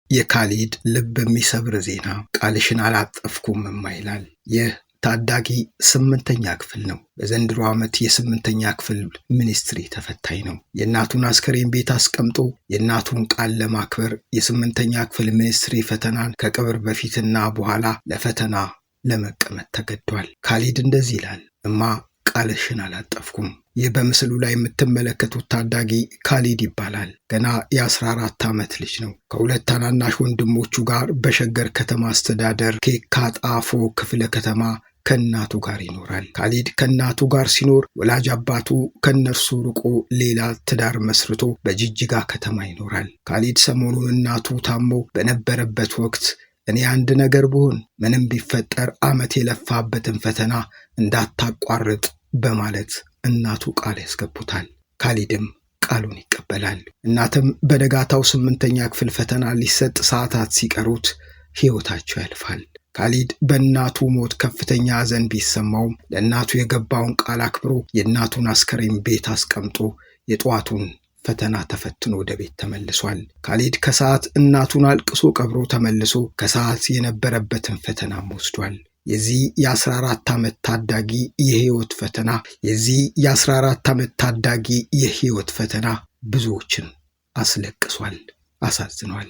የካሊድ ልብ የሚሰብር ዜና ቃልሽን አላጠፍኩም ይላል። ይህ ታዳጊ 8ኛ ክፍል ነው። በዘንድሮ ዓመት የ8ኛ ክፍል ሚኒስትሪ ተፈታኝ ነው። የእናቱን አስከሬን ቤት አስቀምጦ የእናቱን ቃል ለማክበር የ8ኛ ክፍል ሚኒስትሪ ፈተናን ከቀብር በፊትና በኋላ ለፈተና ለመቀመጥ ተገዷል። ካሊድ እንደዚህ ይላል። እማ ቃልሽን አላጠፍኩም። ይህ በምስሉ ላይ የምትመለከቱት ታዳጊ ካሊድ ይባላል። ገና የ14 ዓመት ልጅ ነው። ከሁለት ታናናሽ ወንድሞቹ ጋር በሸገር ከተማ አስተዳደር ኬካጣፎ ክፍለ ከተማ ከእናቱ ጋር ይኖራል። ካሊድ ከእናቱ ጋር ሲኖር ወላጅ አባቱ ከነርሱ ርቆ ሌላ ትዳር መስርቶ በጅጅጋ ከተማ ይኖራል። ካሊድ ሰሞኑን እናቱ ታሞ በነበረበት ወቅት እኔ አንድ ነገር ብሆን ምንም ቢፈጠር ዓመት የለፋበትን ፈተና እንዳታቋርጥ በማለት እናቱ ቃል ያስገቡታል። ካሊድም ቃሉን ይቀበላል። እናትም በነጋታው 8ኛ ክፍል ፈተና ሊሰጥ ሰዓታት ሲቀሩት ሕይወታቸው ያልፋል። ካሊድ በእናቱ ሞት ከፍተኛ ሐዘን ቢሰማውም ለእናቱ የገባውን ቃል አክብሮ የእናቱን አስከሬን ቤት አስቀምጦ የጠዋቱን ፈተና ተፈትኖ ወደ ቤት ተመልሷል። ካሊድ ከሰዓት እናቱን አልቅሶ ቀብሮ ተመልሶ ከሰዓት የነበረበትን ፈተናም ወስዷል። የዚህ የ14 ዓመት ታዳጊ የሕይወት ፈተና ብዙዎችን አስለቅሷል፣ አሳዝኗል።